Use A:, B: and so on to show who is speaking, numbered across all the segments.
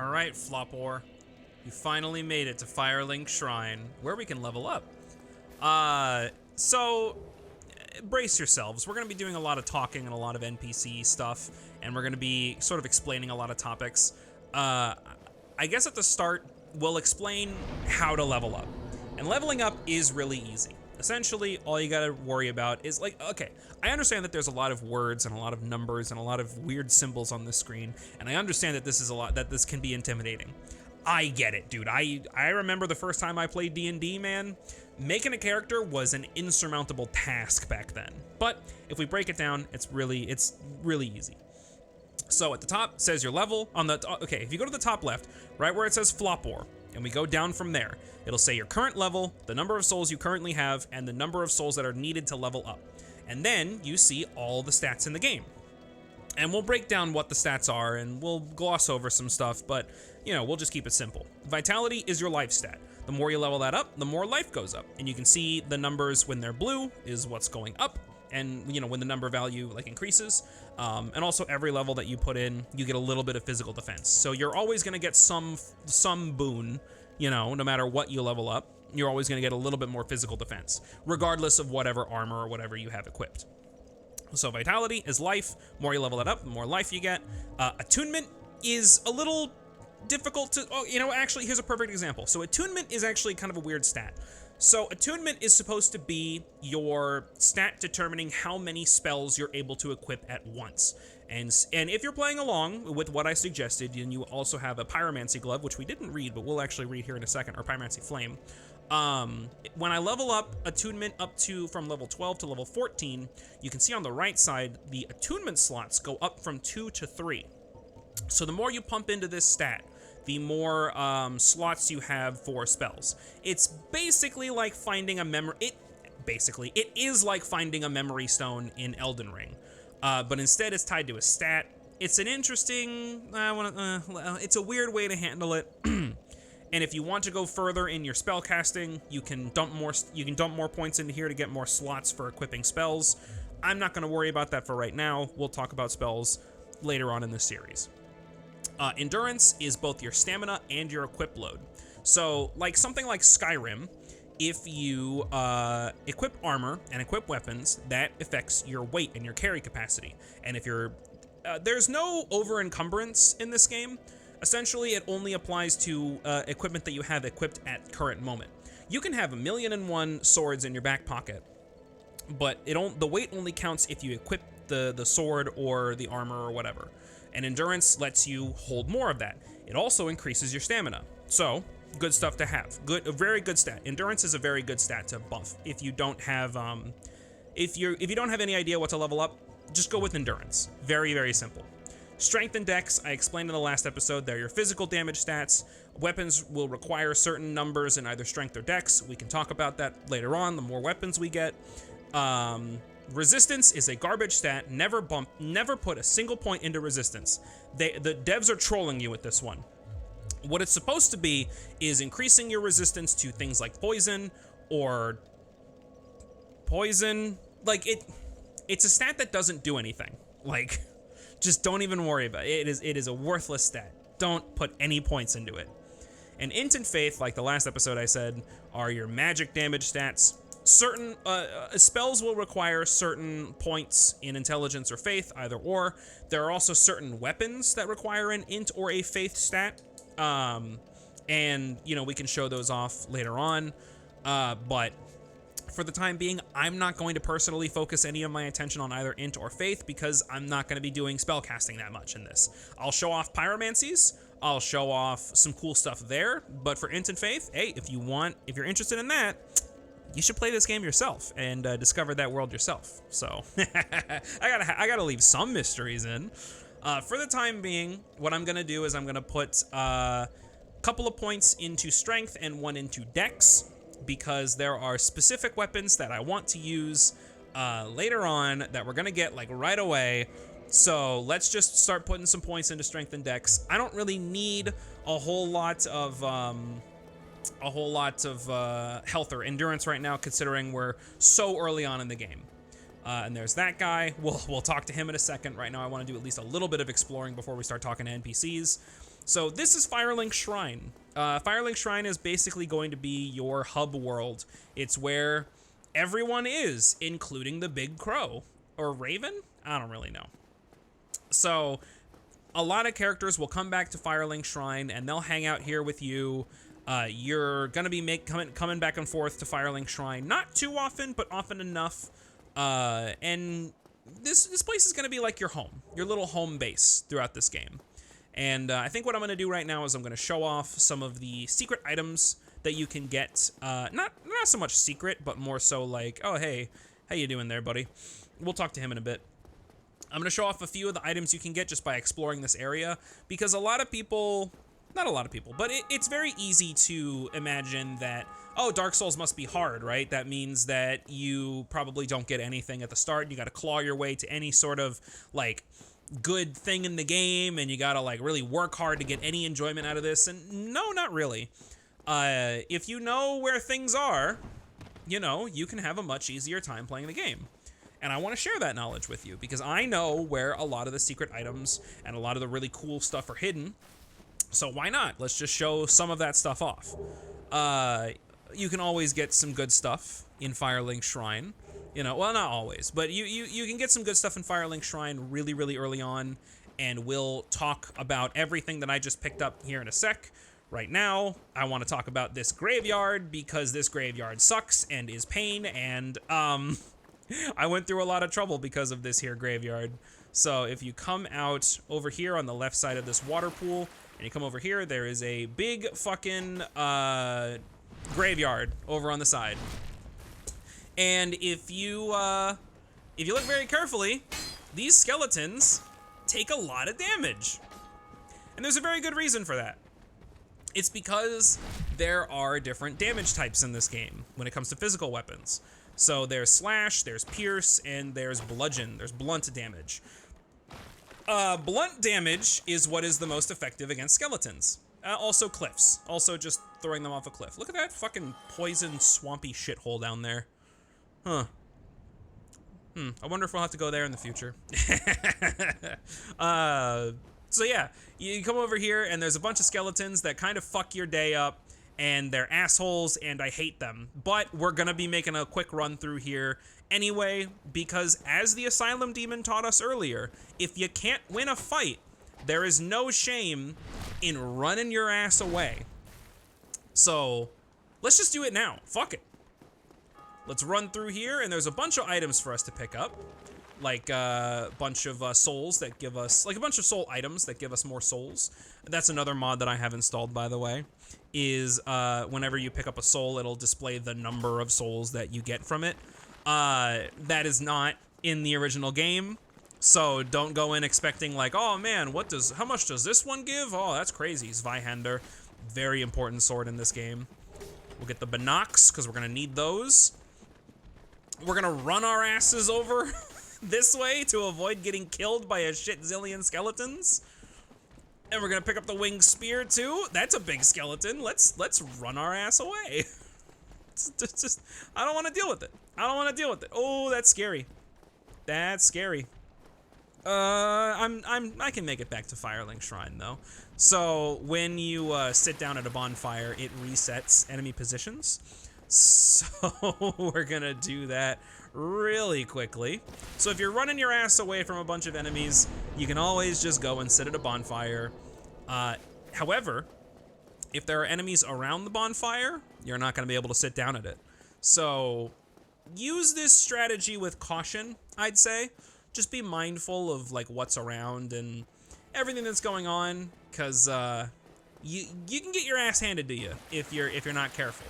A: Alright, Flopor. You finally made it to Firelink Shrine, where we can level up. So, brace yourselves. We're going to be doing a lot of talking and a lot of NPC stuff, and we're going to be sort of explaining a lot of topics. I guess at the start, we'll explain how to level up. And leveling up is really easy. Essentially, all you gotta worry about is like, okay, I understand that there's a lot of words and a lot of numbers and a lot of weird symbols on this screen, and I understand that this can be intimidating. I get it, dude. I remember the first time I played D&D, man. Making a character was an insurmountable task back then. But if we break it down, it's really easy. So at the top says your level on the, okay, if you go to the top left, right where it says Flopor, and we go down from there, it'll say your current level, the number of souls you currently have, and the number of souls that are needed to level up. And then you see all the stats in the game. And we'll break down what the stats are, and we'll gloss over some stuff, but, you know, we'll just keep it simple. Vitality is your life stat. The more you level that up, the more life goes up. And you can see the numbers when they're blue is what's going up, and, you know, when the number value, like, increases. And also every level that you put in, you get a little bit of physical defense. So you're always going to get some boon, you know, no matter what you level up, you're always going to get a little bit more physical defense, regardless of whatever armor or whatever you have equipped. So vitality is life. More you level that up, the more life you get. Attunement is a little difficult to, oh, you know, actually, here's a perfect example. So attunement is actually kind of a weird stat. So attunement is supposed to be your stat determining how many spells you're able to equip at once. And if you're playing along with what I suggested, and you also have a pyromancy glove, which we didn't read, but we'll actually read here in a second, or pyromancy flame. When I level up attunement up to from level 12 to level 14, you can see on the right side, the attunement slots go up from 2 to 3. So the more you pump into this stat, the more slots you have for spells. It's basically like finding a memory. It is like finding a memory stone in Elden Ring, but instead it's tied to a stat. It's an interesting. It's a weird way to handle it. And if you want to go further in your spell casting, you can dump more points into here to get more slots for equipping spells. I'm not going to worry about that for right now. We'll talk about spells later on in the series. Endurance is both your stamina and your equip load. So, like something like Skyrim, if you equip armor and equip weapons, that affects your weight and your carry capacity. And if you're there's no over encumbrance in this game. Essentially, it only applies to equipment that you have equipped at current moment. You can have 1,000,001 swords in your back pocket, but the weight only counts if you equip the sword or the armor or whatever. And endurance lets you hold more of that. It also increases your stamina. So, good stuff to have. A very good stat. Endurance is a very good stat to buff. If you don't have if you don't have any idea what to level up, just go with endurance. Very, very simple. Strength and dex, I explained in the last episode, they're your physical damage stats. Weapons will require certain numbers in either strength or dex. We can talk about that later on, the more weapons we get. Resistance is a garbage stat. Never put a single point into resistance. The devs are trolling you with this one. What it's supposed to be is increasing your resistance to things like poison or poison. Like, it's a stat that doesn't do anything. Like, just don't even worry about it. It is a worthless stat. Don't put any points into it. And int and faith, like the last episode I said, are your magic damage stats. Certain spells will require certain points in intelligence or faith, either or. There are also certain weapons that require an int or a faith stat. And, you know, we can show those off later on. But for the time being, I'm not going to personally focus any of my attention on either int or faith because I'm not going to be doing spell casting that much in this. I'll show off pyromancies. I'll show off some cool stuff there. But for int and faith, hey, if you're interested in that, you should play this game yourself and discover that world yourself. So I gotta leave some mysteries in. For the time being, what I'm gonna do is I'm gonna put a couple of points into strength and one into dex, because there are specific weapons that I want to use later on that we're gonna get like right away. So let's just start putting some points into strength and dex. I don't really need a whole lot of health or endurance right now, considering we're so early on in the game. And there's that guy. We'll talk to him in a second. Right now, I want to do at least a little bit of exploring before we start talking to NPCs. So this is Firelink Shrine. Firelink Shrine is basically going to be your hub world. It's where everyone is, including the big crow. Or raven? I don't really know. So a lot of characters will come back to Firelink Shrine and they'll hang out here with you. You're gonna be coming back and forth to Firelink Shrine, not too often, but often enough. And this place is gonna be like your home, your little home base throughout this game. And I think what I'm gonna do right now is I'm gonna show off some of the secret items that you can get. Not so much secret, but more so like, oh hey, how you doing there, buddy? We'll talk to him in a bit. I'm gonna show off a few of the items you can get just by exploring this area, because a lot of people, not a lot of people, but it's very easy to imagine that, oh, Dark Souls must be hard, right? That means that you probably don't get anything at the start. You gotta claw your way to any sort of, like, good thing in the game, and you gotta, like, really work hard to get any enjoyment out of this, and no, not really. If you know where things are, you know, you can have a much easier time playing the game. And I want to share that knowledge with you, because I know where a lot of the secret items and a lot of the really cool stuff are hidden. So why not? Let's just show some of that stuff off. You can always get some good stuff in Firelink Shrine. You know, well, not always, but you can get some good stuff in Firelink Shrine really, really early on, and we'll talk about everything that I just picked up here in a sec. Right now, I want to talk about this graveyard, because this graveyard sucks and is pain, and I went through a lot of trouble because of this here graveyard. So if you come out over here on the left side of this water pool, and you come over here, there is a big fucking graveyard over on the side. And if you look very carefully, these skeletons take a lot of damage. And there's a very good reason for that. It's because there are different damage types in this game when it comes to physical weapons. So there's slash, there's pierce, and there's bludgeon. There's blunt damage. Blunt damage is what is the most effective against skeletons. Also cliffs. Also just throwing them off a cliff. Look at that fucking poison swampy shithole down there. Huh. I wonder if we'll have to go there in the future. So yeah, you come over here and there's a bunch of skeletons that kind of fuck your day up. And they're assholes, and I hate them. But we're gonna be making a quick run through here anyway, because as the Asylum Demon taught us earlier, if you can't win a fight, there is no shame in running your ass away. So let's just do it now. Fuck it. Let's run through here, and there's a bunch of items for us to pick up. Like a bunch of souls that give us, like a bunch of soul items that give us more souls. That's another mod that I have installed, by the way, is whenever you pick up a soul, it'll display the number of souls that you get from it. That is not in the original game, so don't go in expecting like, oh man, how much does this one give? Oh, that's crazy. Zweihander, very important sword in this game. We'll get the binocs, because we're gonna need those. We're gonna run our asses over this way to avoid getting killed by a shit zillion skeletons. And we're gonna pick up the winged spear too. That's a big skeleton. Let's run our ass away. It's just I don't want to deal with it. I don't want to deal with it. Oh, that's scary. That's scary. I can make it back to Firelink Shrine though. So when you sit down at a bonfire, it resets enemy positions. So we're gonna do that really quickly. So if you're running your ass away from a bunch of enemies, you can always just go and sit at a bonfire. However, if there are enemies around the bonfire, you're not gonna be able to sit down at it. So use this strategy with caution, I'd say. Just be mindful of like what's around and everything that's going on, because you can get your ass handed to you if you're not careful.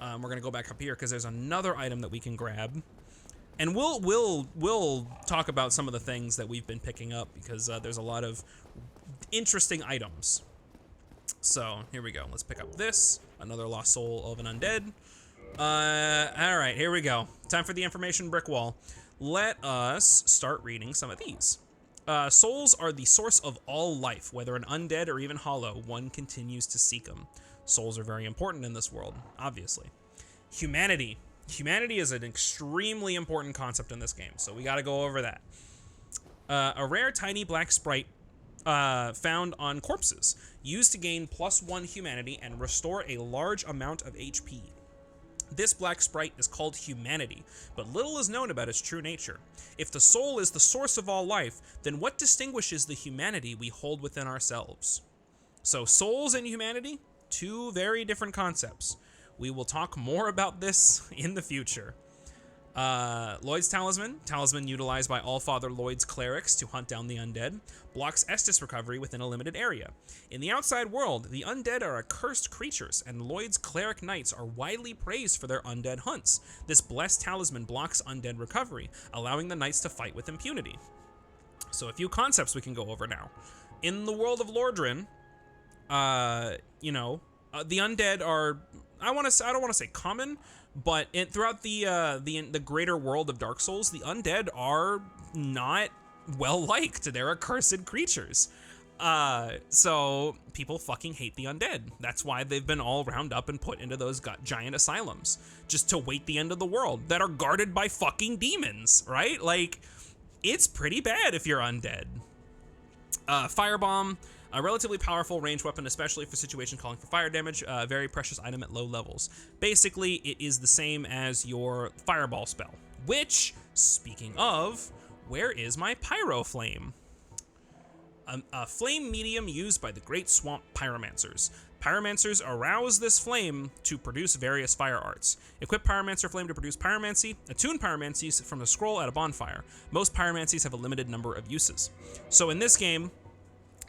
A: We're gonna go back up here because there's another item that we can grab, and we'll talk about some of the things that we've been picking up, because there's a lot of interesting items. So here we go. Let's pick up this, another lost soul of an undead. All right, here we go. Time for the information brick wall. Let us start reading some of these. Souls are the source of all life, whether an undead or even hollow. One continues to seek them. Souls are very important in this world, obviously. Humanity. Humanity is an extremely important concept in this game, so we gotta go over that. A rare tiny black sprite found on corpses, used to gain +1 humanity and restore a large amount of HP. This black sprite is called humanity, but little is known about its true nature. If the soul is the source of all life, then what distinguishes the humanity we hold within ourselves? So souls and humanity, two very different concepts. We will talk more about this in the future. Lloyd's talisman utilized by Allfather Lloyd's clerics to hunt down the undead, blocks Estus recovery within a limited area. In the outside world, the undead are accursed creatures, and Lloyd's cleric knights are widely praised for their undead hunts. This blessed talisman blocks undead recovery, allowing the knights to fight with impunity. So a few concepts we can go over now. In the world of Lordran, the undead are, I don't want to say common, but throughout the greater world of Dark Souls, the undead are not well liked. They're accursed creatures. So people fucking hate the undead. That's why they've been all round up and put into those giant asylums, just to wait the end of the world, that are guarded by fucking demons, right? Like, it's pretty bad if you're undead. Firebomb. A relatively powerful ranged weapon, especially for situations calling for fire damage, a very precious item at low levels. Basically, it is the same as your fireball spell, which, speaking of, where is my pyro flame? A flame medium used by the Great Swamp Pyromancers. Pyromancers arouse this flame to produce various fire arts. Equip Pyromancer Flame to produce pyromancy. Attune pyromancies from the scroll at a bonfire. Most pyromancies have a limited number of uses. So in this game,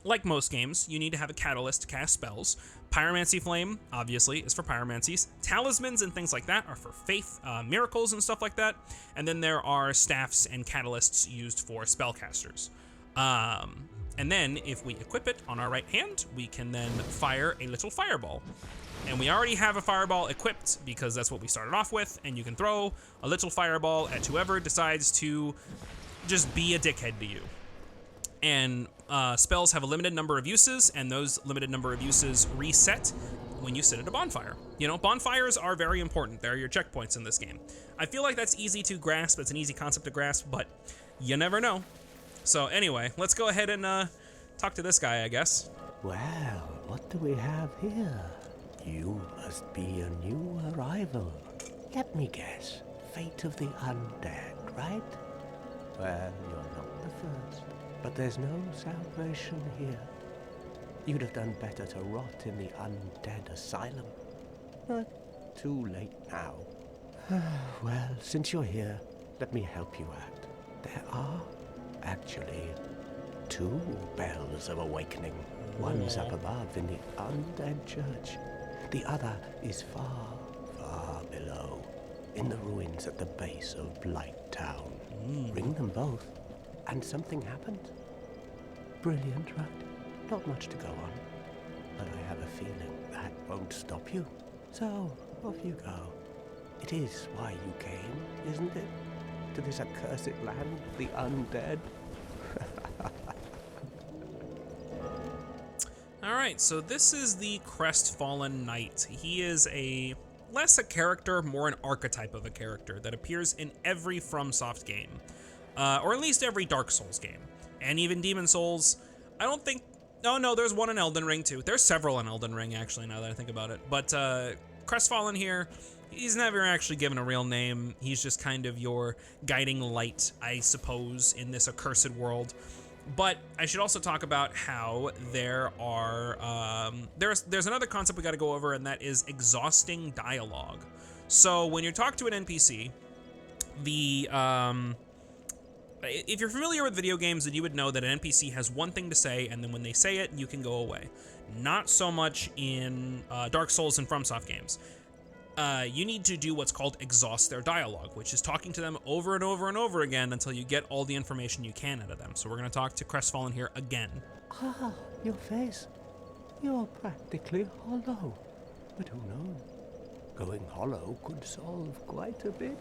A: like most games, you need to have a catalyst to cast spells. Pyromancy Flame, obviously, is for pyromancies. Talismans and things like that are for faith, miracles and stuff like that. And then there are staffs and catalysts used for spellcasters. And then, if we equip it on our right hand, we can then fire a little fireball. And we already have a fireball equipped because that's what we started off with, and you can throw a little fireball at whoever decides to just be a dickhead to you. And spells have a limited number of uses, and those limited number of uses reset when you sit at a bonfire. You know, bonfires are very important. They're your checkpoints in this game. I feel like that's easy to grasp. It's an easy concept to grasp, but you never know. So anyway, let's go ahead and talk to this guy, I guess.
B: Well, what do we have here? You must be a new arrival. Let me guess. Fate of the undead, right? Well, you're not the first. But there's no salvation here. You'd have done better to rot in the undead asylum. But too late now. Well, since you're here, let me help you out. There are actually 2 bells of awakening. One's up above in the undead church. The other is far, far below, in the ruins at the base of Blight Town. Ring them both, and something happens. Brilliant, right? Not much to go on, but I have a feeling that won't stop you. So, off you go. It is why you came, isn't it? To this accursed land of the undead.
A: Alright, so this is the Crestfallen Knight. He is less a character, more an archetype of a character that appears in every FromSoft game. Or at least every Dark Souls game. And even Demon Souls. I don't think... Oh no, there's one in Elden Ring too. There's several in Elden Ring actually, now that I think about it. But Crestfallen here, he's never actually given a real name. He's just kind of your guiding light, I suppose, in this accursed world. But I should also talk about how there are... there's another concept we gotta go over, and that is exhausting dialogue. So when you talk to an NPC, if you're familiar with video games, then you would know that an NPC has one thing to say, and then when they say it, you can go away. Not so much in Dark Souls and FromSoft games. You need to do what's called exhaust their dialogue, which is talking to them over and over and over again until you get all the information you can out of them. So we're going to talk to Crestfallen here again.
B: Ah, your face. You're practically hollow. But who knows? Going hollow could solve quite a bit.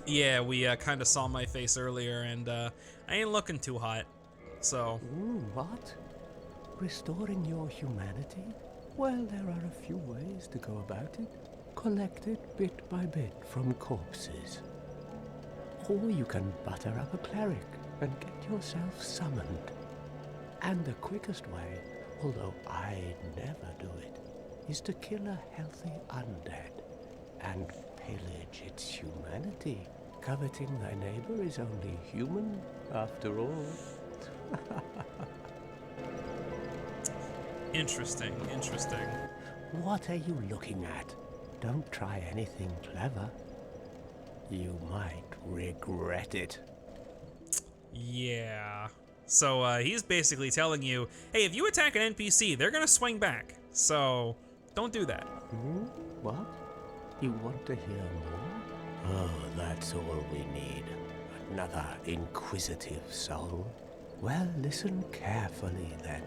A: Yeah, we kind of saw my face earlier, and I ain't looking too hot, so...
B: What? Restoring your humanity? Well, there are a few ways to go about it. Collect it bit by bit from corpses. Or you can butter up a cleric and get yourself summoned. And the quickest way, although I'd never do it, is to kill a healthy undead and pillage its humanity. Coveting thy neighbor is only human, after all.
A: Interesting, interesting.
B: What are you looking at? Don't try anything clever. You might regret it.
A: Yeah. So he's basically telling you, hey, if you attack an NPC, they're gonna swing back. So don't do that.
B: What? You want to hear more? Oh, that's all we need. Another inquisitive soul. Well, listen carefully then.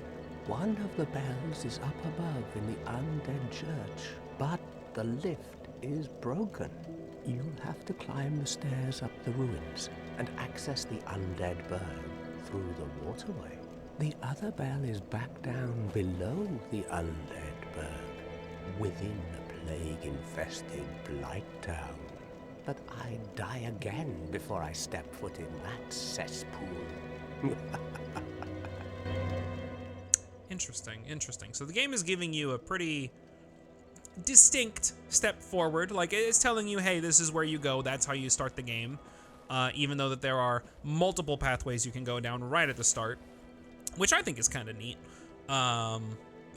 B: One of the bells is up above in the undead church, but the lift is broken. You'll have to climb the stairs up the ruins and access the undead burg through the waterway. The other bell is back down below the undead burg, within the plague-infested Blight Town. But I'd die again before I step foot in that cesspool.
A: Interesting, interesting. So the game is giving you a pretty distinct step forward. Like, it's telling you, hey, this is where you go. That's how you start the game. Even though that there are multiple pathways you can go down right at the start, which I think is kind of neat.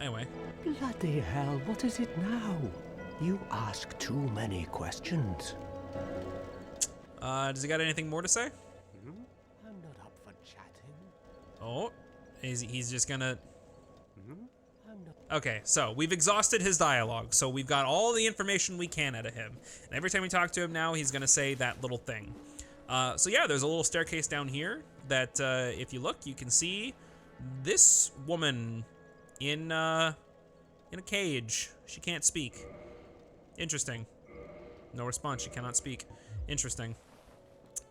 A: Anyway.
B: Bloody hell, what is it now? You ask too many questions.
A: Does he got anything more to say?
B: I'm not up for chatting.
A: Oh, he's just gonna...
B: I'm not.
A: Okay, so we've exhausted his dialogue, so we've got all the information we can out of him. And every time we talk to him now, he's gonna say that little thing. So yeah, there's a little staircase down here that, if you look, you can see this woman in a cage. She can't speak. Interesting. No response, she cannot speak. Interesting.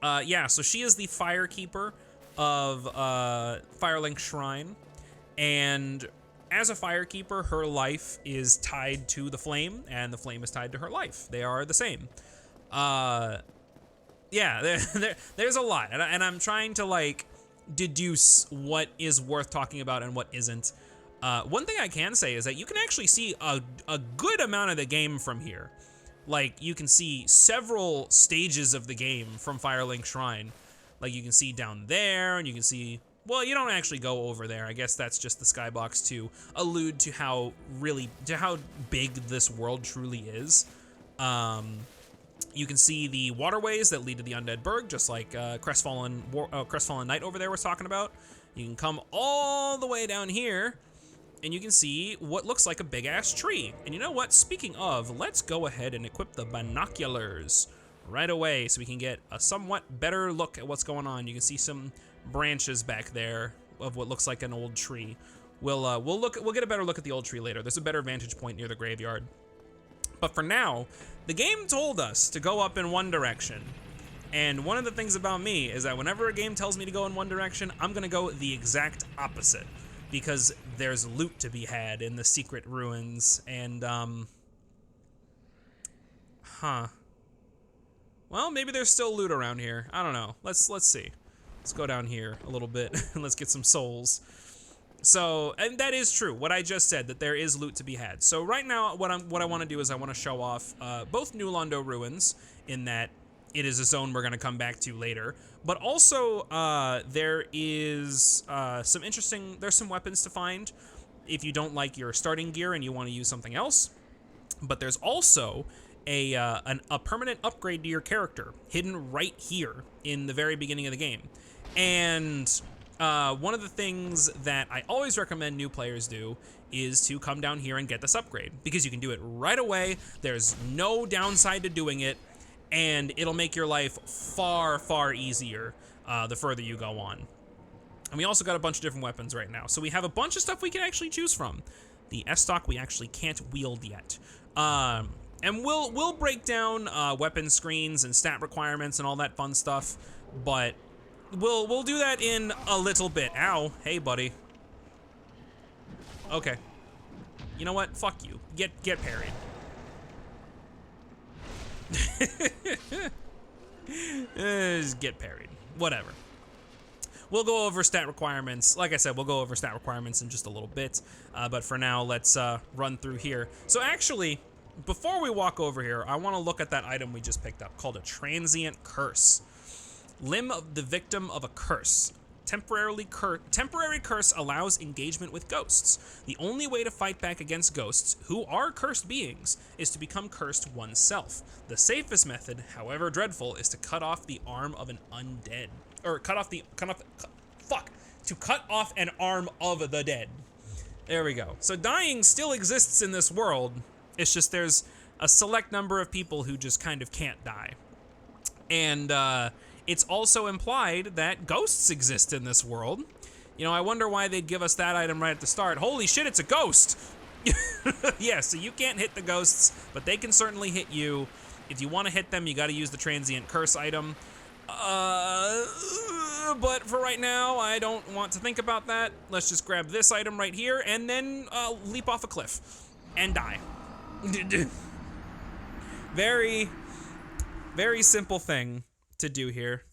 A: Yeah, so she is the firekeeper of Firelink Shrine, and as a firekeeper, her life is tied to the flame, and the flame is tied to her life. They are the same. Yeah, there's a lot, and I'm trying to, like, deduce what is worth talking about and what isn't. One thing I can say is that you can actually see a good amount of the game from here. Like, you can see several stages of the game from Firelink Shrine. Like, you can see down there, and you can see... Well, you don't actually go over there. I guess that's just the skybox to allude to how big this world truly is. You can see the waterways that lead to the Undead Burg, just like Crestfallen Knight over there was talking about. You can come all the way down here, and you can see what looks like a big-ass tree. And you know what? Speaking of, let's go ahead and equip the binoculars right away so we can get a somewhat better look at what's going on. You can see some branches back there of what looks like an old tree. We'll get a better look at the old tree later. There's a better vantage point near the graveyard. But for now, the game told us to go up in one direction. And one of the things about me is that whenever a game tells me to go in one direction, I'm gonna go the exact opposite. Because there's loot to be had in the secret ruins, and, well, maybe there's still loot around here. I don't know. Let's see. Let's go down here a little bit, and let's get some souls. So, and that is true, what I just said, that there is loot to be had. So right now, what I want to do is I want to show off both New Londo Ruins, in that it is a zone we're going to come back to later, but also there is there's some weapons to find if you don't like your starting gear and you want to use something else. But there's also a permanent upgrade to your character hidden right here in the very beginning of the game. And one of the things that I always recommend new players do is to come down here and get this upgrade, because you can do it right away. There's no downside to doing it, and it'll make your life far, far easier the further you go on. And we also got a bunch of different weapons right now. So we have a bunch of stuff we can actually choose from. The S-Stock we actually can't wield yet. And we'll break down weapon screens and stat requirements and all that fun stuff, but we'll do that in a little bit. Ow, hey buddy. Okay. You know what? Fuck you. Get parried. Just get parried. Whatever. we'll go over stat requirements. Like I said, we'll go over stat requirements in just a little bit. But for now, let's run through here. So actually, before we walk over here, I want to look at that item we just picked up called a transient curse. Limb of the victim of a curse. Temporary curse allows engagement with ghosts. The only way to fight back against ghosts, who are cursed beings, is to become cursed oneself. The safest method, however dreadful, is to cut off the arm of an undead. Or to cut off an arm of the dead. There we go. So dying still exists in this world. It's just there's a select number of people who just kind of can't die. And it's also implied that ghosts exist in this world. You know, I wonder why they'd give us that item right at the start. Holy shit, it's a ghost! Yeah, so you can't hit the ghosts, but they can certainly hit you. If you want to hit them, you gotta use the transient curse item. But for right now, I don't want to think about that. Let's just grab this item right here and then leap off a cliff and die. Very, very simple thing to do here.